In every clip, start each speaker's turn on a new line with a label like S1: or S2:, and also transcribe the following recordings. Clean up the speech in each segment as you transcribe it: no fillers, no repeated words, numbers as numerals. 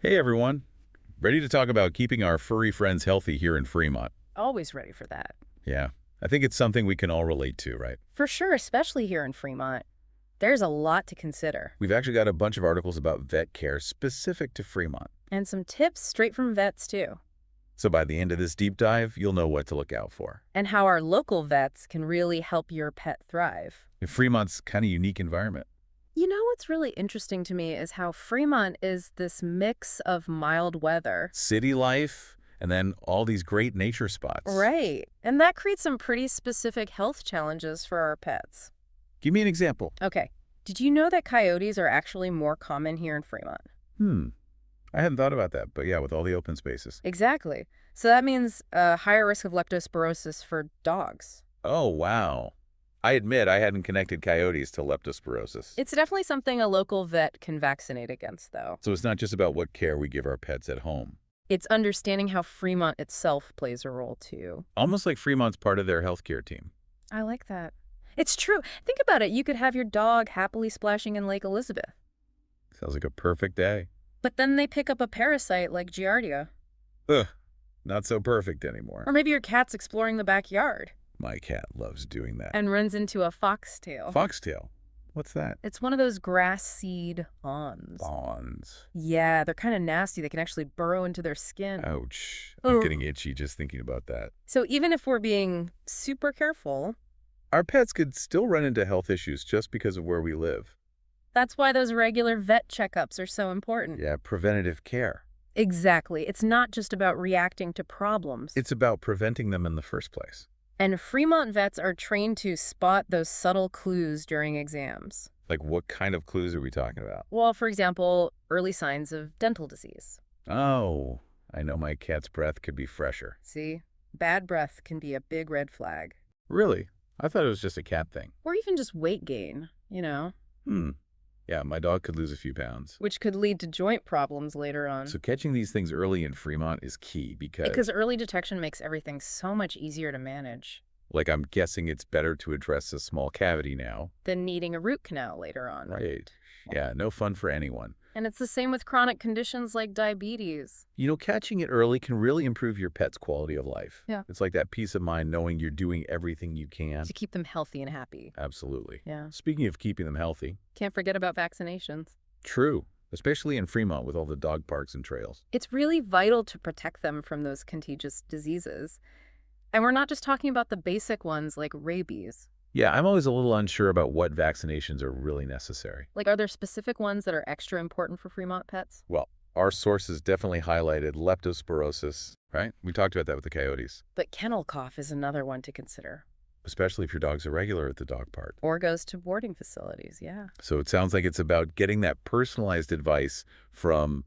S1: Hey everyone, ready to talk about keeping our furry friends healthy here in Fremont?
S2: Always ready for that.
S1: Yeah, I think it's something we can all relate to, right?
S2: For sure, especially here in Fremont. There's a lot to consider.
S1: We've actually got a bunch of articles about vet care specific to Fremont.
S2: And some tips straight from vets, too.
S1: So by the end of this deep dive, you'll know what to look out for.
S2: And how our local vets can really help your pet thrive.
S1: In Fremont's kind of unique environment.
S2: You know what's really interesting to me is how Fremont is this mix of mild weather.
S1: City life, and then all these great nature spots.
S2: Right. And that creates some pretty specific health challenges for our pets.
S1: Give me an example.
S2: Okay. Did you know that coyotes are actually more common here in Fremont?
S1: I hadn't thought about that, but yeah, with all the open spaces.
S2: Exactly. So that means a higher risk of leptospirosis for dogs.
S1: Oh, wow. I admit I hadn't connected coyotes to leptospirosis.
S2: It's definitely something a local vet can vaccinate against, though.
S1: So it's not just about what care we give our pets at home.
S2: It's understanding how Fremont itself plays a role, too.
S1: Almost like Fremont's part of their healthcare team.
S2: I like that. It's true. Think about it. You could have your dog happily splashing in Lake Elizabeth.
S1: Sounds like a perfect day.
S2: But then they pick up a parasite like Giardia.
S1: Ugh, not so perfect anymore.
S2: Or maybe your cat's exploring the backyard
S1: My cat loves doing that.
S2: and runs into a foxtail.
S1: Foxtail? What's that?
S2: It's one of those grass seed awns.
S1: Bonds.
S2: Yeah, they're kind of nasty. They can actually burrow into their skin.
S1: Ouch.
S2: Oh.
S1: I'm getting itchy just thinking about that.
S2: So even if we're being super careful,
S1: Our pets could still run into health issues just because of where we live.
S2: that's why those regular vet checkups are so important.
S1: Yeah, preventative care.
S2: Exactly. It's not just about reacting to problems.
S1: It's about preventing them in the first place.
S2: And Fremont vets are trained to spot those subtle clues during exams.
S1: Like what kind of clues are we talking about?
S2: Well, for example, early signs of dental disease.
S1: Oh, I know my cat's breath could be fresher.
S2: See? Bad breath can be a big red flag.
S1: Really? I thought it was just a cat thing.
S2: Or even just weight gain,
S1: Yeah, my dog could lose a few pounds.
S2: which could lead to joint problems later on.
S1: So catching these things early in Fremont is key
S2: Because early detection makes everything so much easier to manage
S1: like, I'm guessing it's better to address a small cavity now.
S2: than needing a root canal later on.
S1: Right. Yeah, no fun for anyone.
S2: And it's the same with chronic conditions like diabetes.
S1: Catching it early can really improve your pet's quality of life.
S2: Yeah.
S1: It's like that peace of mind knowing you're doing everything you can.
S2: To keep them healthy and happy.
S1: Absolutely.
S2: Yeah.
S1: Speaking of keeping them healthy,
S2: Can't forget about vaccinations.
S1: true, especially in Fremont with all the dog parks and trails.
S2: It's really vital to protect them from those contagious diseases. And we're not just talking about the basic ones like rabies.
S1: Yeah, I'm always a little unsure about what vaccinations are really necessary.
S2: Like, are there specific ones that are extra important for Fremont pets?
S1: Well, our sources definitely highlighted leptospirosis, right? We talked about that with the coyotes,
S2: But kennel cough is another one to consider.
S1: especially if your dog's a regular at the dog park.
S2: Or goes to boarding facilities, yeah.
S1: So it sounds like it's about getting that personalized advice from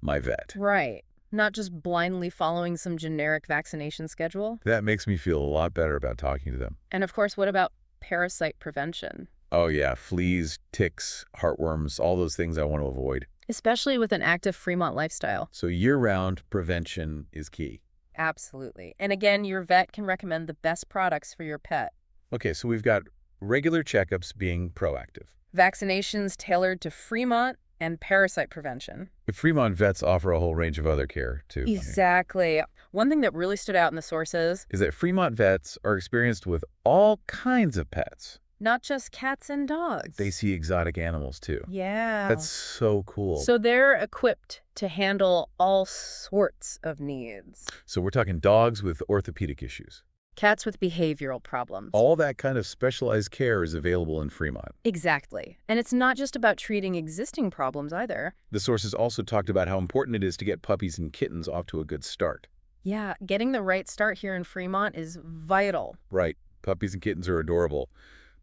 S1: my vet.
S2: Right. Not just blindly following some generic vaccination schedule.
S1: That makes me feel a lot better about talking to them.
S2: And of course, what about parasite prevention?
S1: Oh yeah, fleas, ticks, heartworms, all those things I want to avoid.
S2: Especially with an active Fremont lifestyle.
S1: So year-round prevention is key.
S2: Absolutely. And again, your vet can recommend the best products for your pet.
S1: Okay, so we've got regular checkups being proactive.
S2: Vaccinations tailored to Fremont and parasite prevention.
S1: But Fremont vets offer a whole range of other care, too.
S2: Exactly. One thing that really stood out in the sources,
S1: Is that Fremont vets are experienced with all kinds of pets.
S2: not just cats and dogs.
S1: They see exotic animals, too.
S2: Yeah.
S1: That's so cool.
S2: So they're equipped to handle all sorts of needs.
S1: So we're talking dogs with orthopedic issues.
S2: Cats with behavioral problems.
S1: All that kind of specialized care is available in Fremont.
S2: Exactly. And it's not just about treating existing problems either.
S1: The sources also talked about how important it is to get puppies and kittens off to a good start.
S2: Yeah, getting the right start here in Fremont is vital.
S1: Right, puppies and kittens are adorable,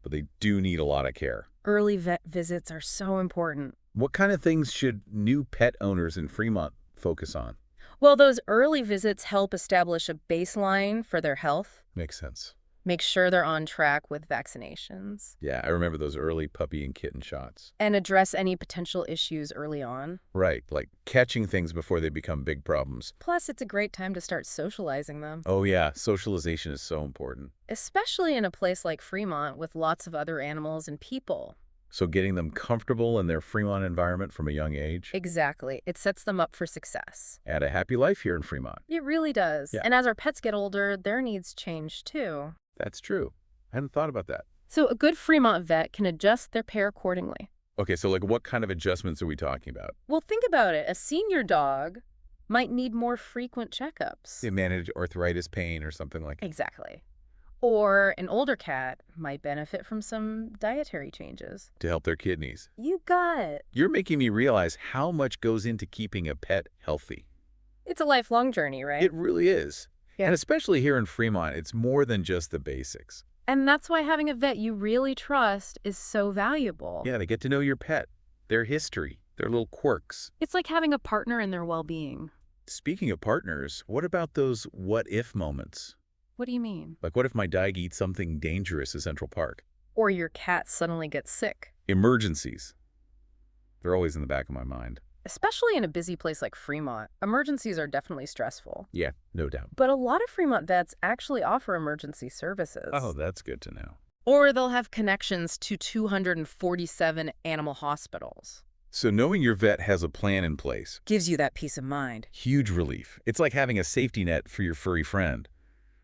S1: but they do need a lot of care.
S2: Early vet visits are so important.
S1: What kind of things should new pet owners in Fremont focus on?
S2: Well, those early visits help establish a baseline for their health.
S1: Makes sense.
S2: Make sure they're on track with vaccinations.
S1: Yeah, I remember those early puppy and kitten shots.
S2: And address any potential issues early on.
S1: Right, like catching things before they become big problems.
S2: Plus, it's a great time to start socializing them.
S1: Oh yeah, socialization is so important.
S2: Especially in a place like Fremont with lots of other animals and people.
S1: So getting them comfortable in their Fremont environment from a young age.
S2: Exactly. It sets them up for success.
S1: Add a happy life here in Fremont.
S2: It really does.
S1: Yeah.
S2: And as our pets get older, their needs change too.
S1: That's true. I hadn't thought about that.
S2: So a good Fremont vet can adjust their pair accordingly.
S1: Okay, so like what kind of adjustments are we talking about?
S2: Well, think about it. A senior dog might need more frequent checkups.
S1: They manage arthritis pain or something like that.
S2: Exactly. Or an older cat might benefit from some dietary changes.
S1: To help their kidneys.
S2: You got it.
S1: You're making me realize how much goes into keeping a pet healthy.
S2: It's a lifelong journey, right?
S1: It really is.
S2: Yeah.
S1: And especially here in Fremont, it's more than just the basics.
S2: And that's why having a vet you really trust is so valuable.
S1: Yeah, to get to know your pet, their history, their little quirks.
S2: It's like having a partner in their well-being.
S1: Speaking of partners, what about those what-if moments?
S2: What do you mean?
S1: Like what if my dog eats something dangerous at Central Park?
S2: Or your cat suddenly gets sick.
S1: Emergencies. They're always in the back of my mind.
S2: Especially in a busy place like Fremont, emergencies are definitely stressful.
S1: Yeah, no doubt.
S2: But a lot of Fremont vets actually offer emergency services.
S1: Oh, that's good to know.
S2: Or they'll have connections to 247 animal hospitals.
S1: So knowing your vet has a plan in place,
S2: Gives you that peace of mind.
S1: huge relief. It's like having a safety net for your furry friend.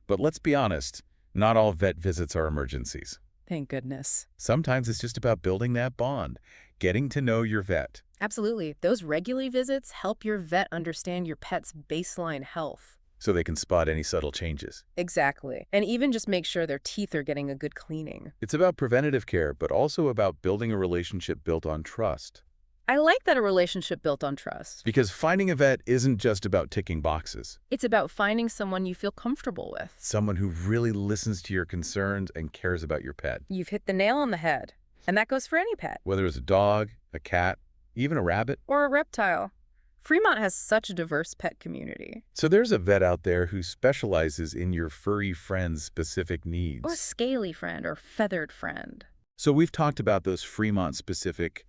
S1: But let's be honest, not all vet visits are emergencies.
S2: Thank goodness.
S1: Sometimes it's just about building that bond, getting to know your vet.
S2: Absolutely. Those regular visits help your vet understand your pet's baseline health.
S1: So they can spot any subtle changes.
S2: Exactly. And even just make sure their teeth are getting a good cleaning.
S1: It's about preventative care, but also about building a relationship built on trust.
S2: I like that a relationship built on trust.
S1: Because finding a vet isn't just about ticking boxes.
S2: It's about finding someone you feel comfortable with.
S1: Someone who really listens to your concerns and cares about your pet.
S2: You've hit the nail on the head. And that goes for any pet.
S1: Whether it's a dog, a cat, even a rabbit.
S2: Or a reptile. Fremont has such a diverse pet community.
S1: So there's a vet out there who specializes in your furry friend's specific needs.
S2: Or scaly friend or feathered friend.
S1: So we've talked about those Fremont-specific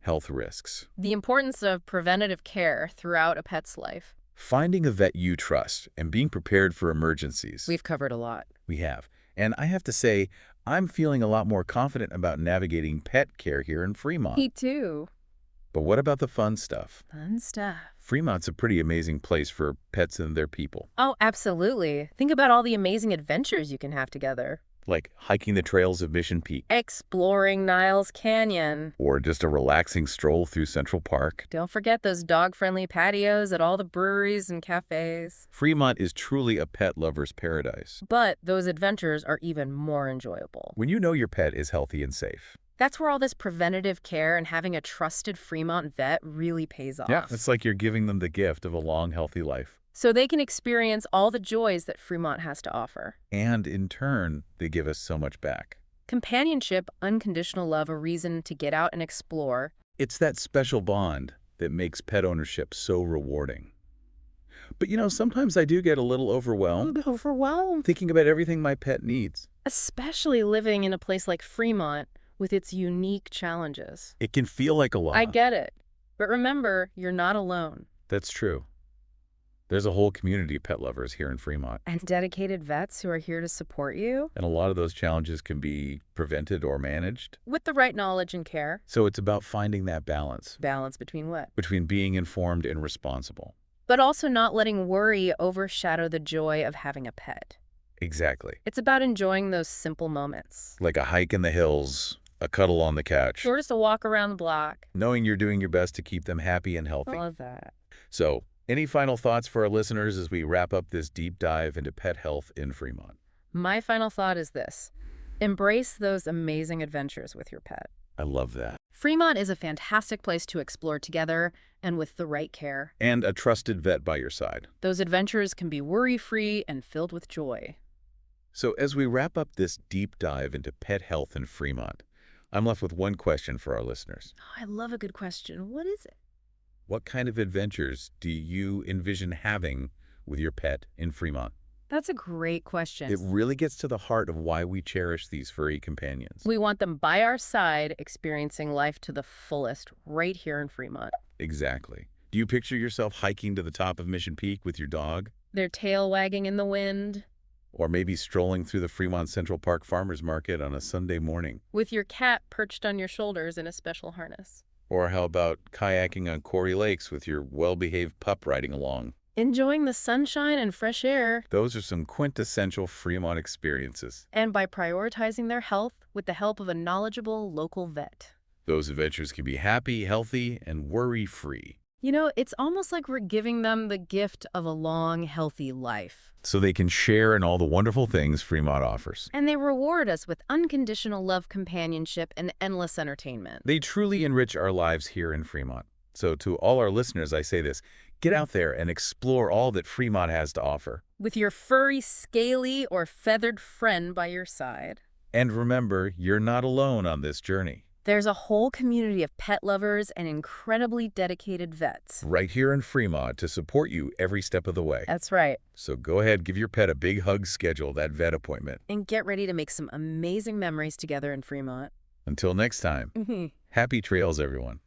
S1: health risks.
S2: The importance of preventative care throughout a pet's life.
S1: Finding a vet you trust and being prepared for emergencies.
S2: We've covered a lot.
S1: We have. And I have to say, I'm feeling a lot more confident about navigating pet care here in Fremont.
S2: Me too.
S1: But what about the fun stuff?
S2: Fun stuff.
S1: Fremont's a pretty amazing place for pets and their people.
S2: Oh, absolutely. Think about all the amazing adventures you can have together.
S1: Like hiking the trails of Mission Peak.
S2: Exploring Niles Canyon.
S1: Or just a relaxing stroll through Central Park.
S2: Don't forget those dog-friendly patios at all the breweries and cafes.
S1: Fremont is truly a pet lover's paradise.
S2: But those adventures are even more enjoyable.
S1: When you know your pet is healthy and safe.
S2: That's where all this preventative care and having a trusted Fremont vet really pays off.
S1: Yeah, it's like you're giving them the gift of a long, healthy life.
S2: So they can experience all the joys that Fremont has to offer.
S1: And in turn, they give us so much back.
S2: Companionship, unconditional love, a reason to get out and explore.
S1: It's that special bond that makes pet ownership so rewarding. But you know, sometimes I do get a little overwhelmed. Thinking about everything my pet needs.
S2: Especially living in a place like Fremont with its unique challenges.
S1: It can feel like a lot.
S2: I get it. But remember, you're not alone.
S1: That's true. There's a whole community of pet lovers here in Fremont.
S2: And dedicated vets who are here to support you.
S1: And a lot of those challenges can be prevented or managed.
S2: With the right knowledge and care.
S1: So it's about finding that balance.
S2: Balance between what?
S1: Between being informed and responsible.
S2: But also not letting worry overshadow the joy of having a pet.
S1: Exactly.
S2: It's about enjoying those simple moments.
S1: Like a hike in the hills, a cuddle on the couch.
S2: Or just a walk around the block.
S1: Knowing you're doing your best to keep them happy and healthy.
S2: I love that.
S1: So, any final thoughts for our listeners as we wrap up this deep dive into pet health in Fremont?
S2: My final thought is this. Embrace those amazing adventures with your pet.
S1: I love that.
S2: Fremont is a fantastic place to explore together and with the right care.
S1: And a trusted vet by your side.
S2: Those adventures can be worry-free and filled with joy.
S1: So as we wrap up this deep dive into pet health in Fremont, I'm left with one question for our listeners.
S2: Oh, I love a good question. What is it?
S1: What kind of adventures do you envision having with your pet in Fremont?
S2: That's a great question.
S1: It really gets to the heart of why we cherish these furry companions.
S2: We want them by our side, experiencing life to the fullest right here in Fremont.
S1: Exactly. Do you picture yourself hiking to the top of Mission Peak with your dog?
S2: Their tail wagging in the wind.
S1: Or maybe strolling through the Fremont Central Park Farmers Market on a Sunday morning.
S2: With your cat perched on your shoulders in a special harness.
S1: Or how about kayaking on Quarry Lakes with your well-behaved pup riding along?
S2: Enjoying the sunshine and fresh air.
S1: Those are some quintessential Fremont experiences.
S2: And by prioritizing their health with the help of a knowledgeable local vet.
S1: Those adventures can be happy, healthy, and worry-free.
S2: You know, it's almost like we're giving them the gift of a long, healthy life.
S1: So they can share in all the wonderful things Fremont offers.
S2: And they reward us with unconditional love, companionship, and endless entertainment.
S1: They truly enrich our lives here in Fremont. So to all our listeners, I say this: get out there and explore all that Fremont has to offer.
S2: With your furry, scaly, or feathered friend by your side.
S1: And remember, you're not alone on this journey.
S2: There's a whole community of pet lovers and incredibly dedicated vets.
S1: Right here in Fremont to support you every step of the way.
S2: That's right.
S1: So go ahead, give your pet a big hug, schedule that vet appointment.
S2: And get ready to make some amazing memories together in Fremont.
S1: Until next time, happy trails, everyone.